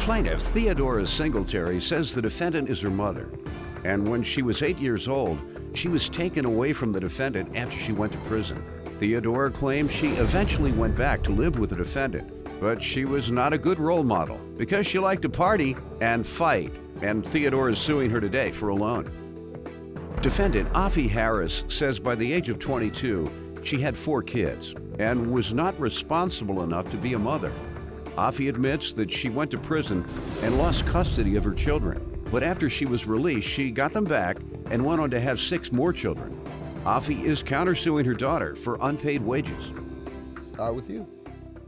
Plaintiff Theodora Singletary says the defendant is her mother, and when she was 8 years old, she was taken away from the defendant after she went to prison. Theodora claims she eventually went back to live with the defendant, but she was not a good role model because she liked to party and fight, and Theodora is suing her today for a loan. Defendant Afi Harris says by the age of 22, she had 4 kids and was not responsible enough to be a mother. Afi admits that she went to prison and lost custody of her children, but after she was released, she got them back and went on to have 6 more children. Afi is countersuing her daughter for unpaid wages. Start with you.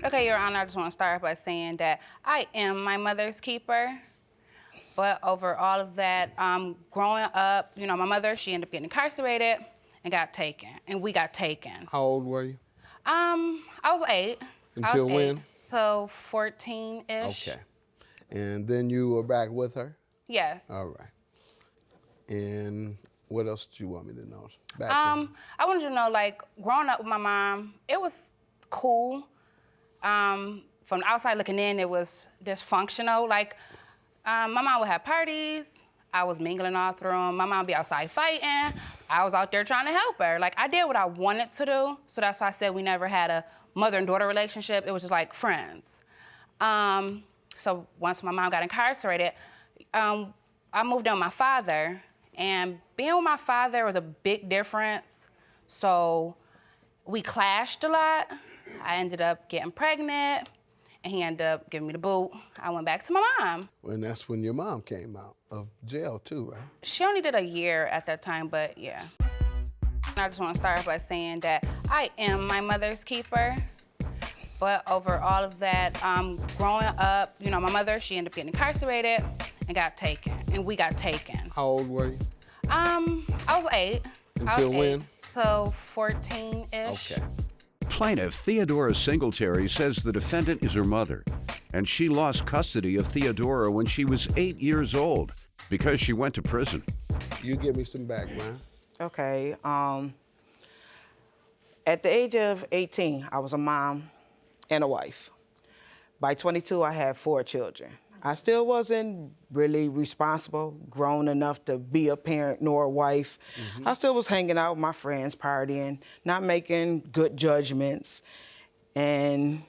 Okay, Your Honor, I just want to start by saying that I am my mother's keeper. But over all of that, growing up, my mother, she ended up getting incarcerated and got taken, and we got taken. How old were you? I was 8. Until when? Till 14-ish. Okay. And then you were back with her? Yes. All right. And what else do you want me to know? I wanted to know, growing up with my mom, it was cool. From the outside looking in, it was dysfunctional. My mom would have parties. I was mingling all through them. My mom would be outside fighting. I was out there trying to help her. I did what I wanted to do, so that's why I said we never had a mother and daughter relationship. It was just like friends. So once my mom got incarcerated, I moved in with my father, and being with my father was a big difference. So we clashed a lot. I ended up getting pregnant, and he ended up giving me the boot. I went back to my mom. And that's when your mom came out of jail too, right? She only did a year at that time, but yeah. I just want to start by saying that I am my mother's keeper. But over all of that, growing up, my mother, she ended up getting incarcerated and got taken, and we got taken. How old were you? I was 8. Until when? Till 14-ish. Okay. Plaintiff Theodora Singletary says the defendant is her mother, and she lost custody of Theodora when she was 8 years old because she went to prison. You give me some background. Okay. At the age of 18, I was a mom and a wife. By 22, I had 4 children. I still wasn't really responsible, grown enough to be a parent nor a wife. Mm-hmm. I still was hanging out with my friends, partying, not making good judgments. And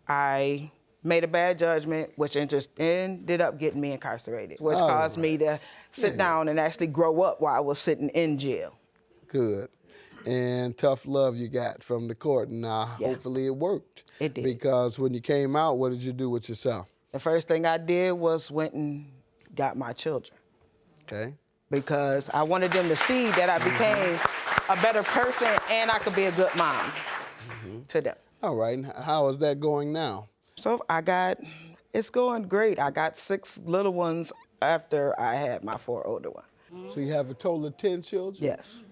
I made a bad judgment, which ended up getting me incarcerated, which caused me to sit down and actually grow up while I was sitting in jail. Good. And tough love you got from the court, and hopefully it worked. It did. Because when you came out, what did you do with yourself? The first thing I did was went and got my children. Okay. Because I wanted them to see that I became a better person and I could be a good mom to them. All right. And how is that going now? So it's going great. I got 6 little ones after I had my 4 older ones. So you have a total of 10 children? Yes.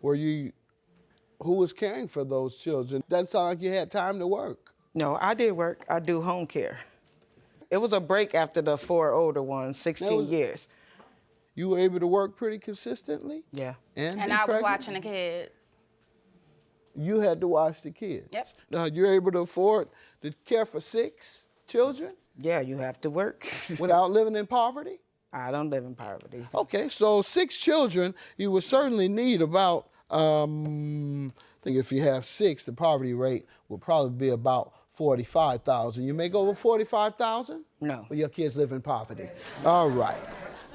Who was caring for those children? Doesn't sound like you had time to work. No, I did work. I do home care. It was a break after the 4 older ones, 16 years. You were able to work pretty consistently? Yeah. And I was watching the kids. You had to watch the kids? Yep. Now, you're able to afford to care for 6 children? Yeah, you have to work. Without living in poverty? I don't live in poverty. Okay, so 6 children, you would certainly need about, I think if you have 6, the poverty rate would probably be about 45,000. You make over 45,000? No. Well, your kids live in poverty. All right.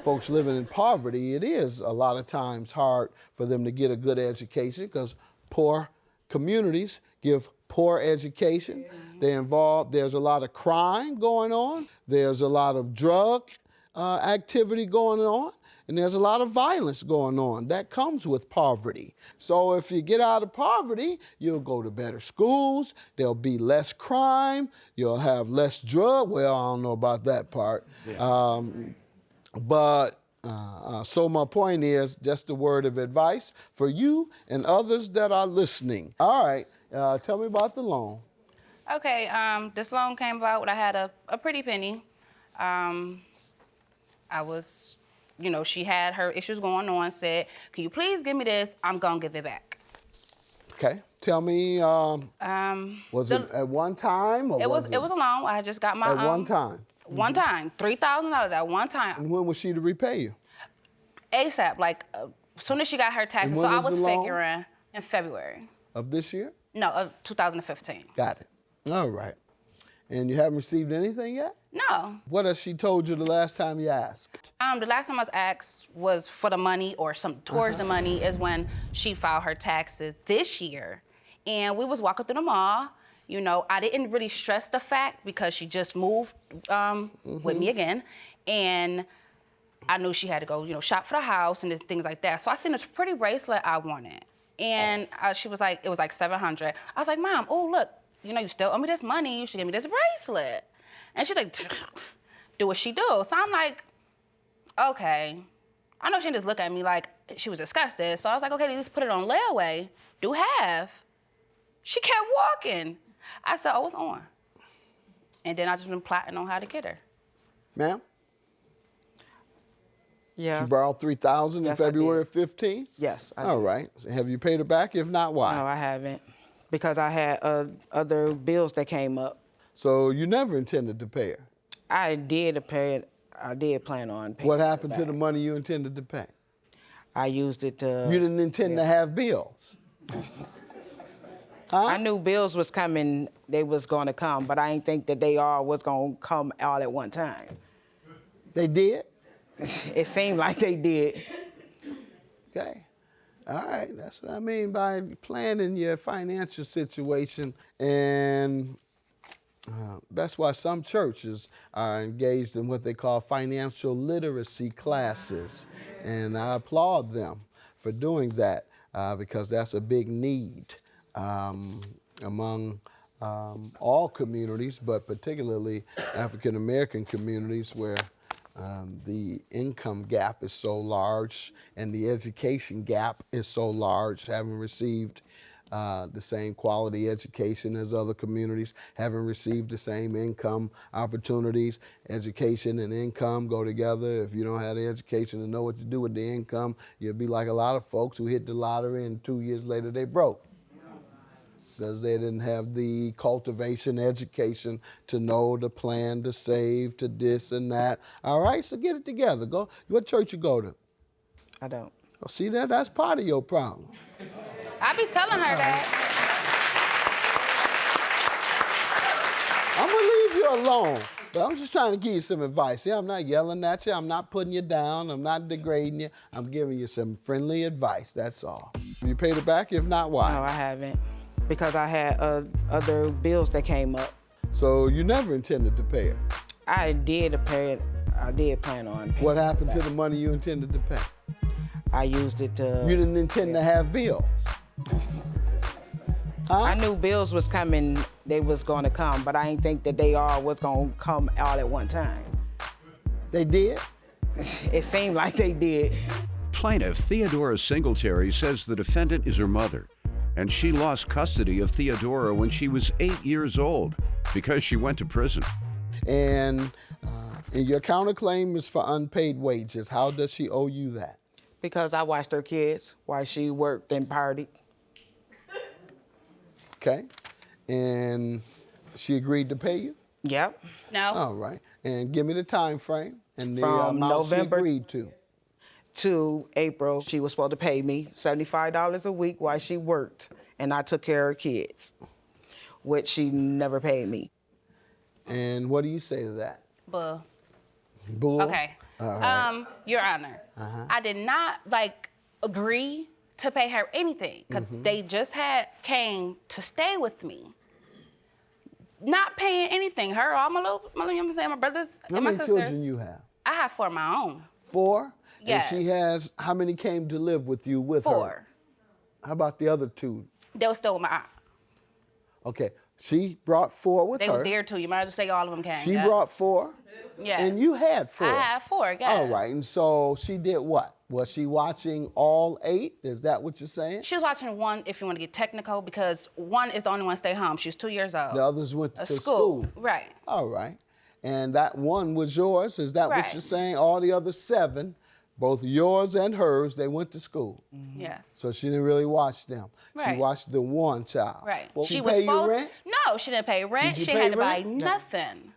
Folks living in poverty, it is a lot of times hard for them to get a good education because poor communities give poor education. There's a lot of crime going on. There's a lot of drug activity going on, and there's a lot of violence going on. That comes with poverty. So if you get out of poverty, you'll go to better schools, there'll be less crime, you'll have less drug. Well, I don't know about that part. Yeah. So my point is, just a word of advice for you and others that are listening. All right, tell me about the loan. Okay, this loan came about when I had a pretty penny. I was, she had her issues going on, said, can you please give me this? I'm gonna give it back. Okay, tell me, was it at one time? Or it was a loan. I just got my At one time? One time, $3,000 at one time. And when was she to repay you? ASAP, like as soon as she got her taxes. And So when I was was the loan? figuring in February. Of this year? No, of 2015. Got it. All right. And you haven't received anything yet? No. What has she told you the last time you asked? The last time I was asked was for the money or some towards the money is when she filed her taxes this year. And we was walking through the mall. You know, I didn't really stress the fact because she just moved with me again. And I knew she had to go, you know, shop for the house and things like that. So I seen this pretty bracelet I wanted. And she was like, it was like $700. I was like, Mom, oh, look, you know, you still owe me this money. You should give me this bracelet. And she's like, do what she do. So I'm like, okay. I know she didn't just look at me like she was disgusted. So I was like, okay, let's put it on layaway. Do half. She kept walking. I said, oh, it's on. And then I just been plotting on how to get her. Ma'am? Yeah. She borrowed $3,000 in Yes, I February did. of 15? Yes. I All did. right. Have you paid her back? If not, why? No, I haven't. Because I had other bills that came up. So you never intended to pay her? I did pay it. I did plan on paying What it happened to back. the money you intended to pay? I used it to... You didn't intend to have bills? I knew bills was coming, they was going to come, but I didn't think that they all was going to come all at one time. They did? It seemed like they did. Okay. All right. That's what I mean by planning your financial situation. And that's why some churches are engaged in what they call financial literacy classes. And I applaud them for doing that because that's a big need among all communities, but particularly African American communities where the income gap is so large and the education gap is so large, having received the same quality education as other communities, having received the same income opportunities. Education and income go together. If you don't have the education to know what to do with the income, you'll be like a lot of folks who hit the lottery and 2 years later they broke, because they didn't have the cultivation, education to know, to plan, to save, to this and that. All right, so get it together. Go. What church you go to? I don't. Oh, see that? That's part of your problem. I be telling her that. I'm gonna leave you alone, but I'm just trying to give you some advice. See, I'm not yelling at you. I'm not putting you down. I'm not degrading you. I'm giving you some friendly advice. That's all. You paid it back? If not, why? No, I haven't. Because I had other bills that came up. So you never intended to pay her. I did pay it. I did plan on paying What it happened to back. the money you intended to pay? I used it to... You didn't intend to have bills. Huh? I knew bills was coming, they was going to come, but I didn't think that they all was going to come all at one time. They did? It seemed like they did. Plaintiff Theodora Singletary says the defendant is her mother, and she lost custody of Theodora when she was 8 years old because she went to prison. And your counterclaim is for unpaid wages. How does she owe you that? Because I watched her kids while she worked and partied. Okay. And she agreed to pay you? Yep. No. All right. And give me the time frame and the From amount she November agreed to. To April, she was supposed to pay me $75 a week while she worked, and I took care of her kids, which she never paid me. And what do you say to that? Bull. Bull? Okay. All right. Your Honor, I did not agree to pay her anything because they just came to stay with me. Not paying anything. Her, all my brothers How and my many sisters. children you have? I have 4 of my own. 4? Yes. And she has, how many came to live with you with her? 4. How about the other 2? They were still with my aunt. Okay. She brought 4 with They her. was there too. You might as well say all of them came. She yeah. brought 4? Yes. And you had 4? I had 4, yeah. All right. And so she did what? Was she watching all 8? Is that what you're saying? She was watching 1, if you want to get technical, because 1 is the only one stay home. She was 2 years old. The others went to school. Right. All right. And that 1 was yours? Is that what Right. you're saying? All the other 7, both yours and hers, they went to school. Yes. So she didn't really watch them. She Right. watched the 1 child. Right. Well, she she was pay you supposed. rent? No, she didn't pay rent. Did you She pay had to buy rent? nothing.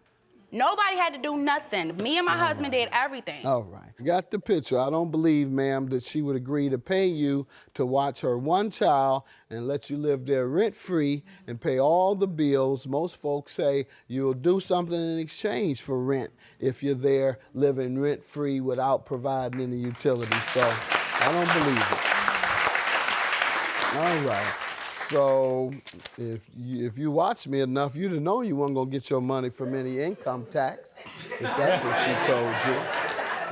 Nobody had to do nothing. Me and my husband did everything. All right. Got the picture. I don't believe, ma'am, that she would agree to pay you to watch her one child and let you live there rent-free and pay all the bills. Most folks say you'll do something in exchange for rent if you're there living rent-free without providing any utilities. So I don't believe it. All right. So if you watch me enough, you'd have known you weren't going to get your money from any income tax, if that's what she told you.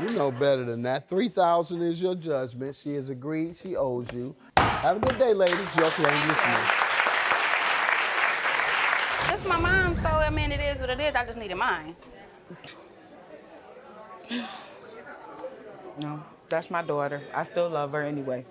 You know better than that. $3,000 is your judgment. She has agreed. She owes you. Have a good day, ladies. Your claim dismissed. It's my mom, so I mean, it is what it is. I just needed mine. No, that's my daughter. I still love her anyway.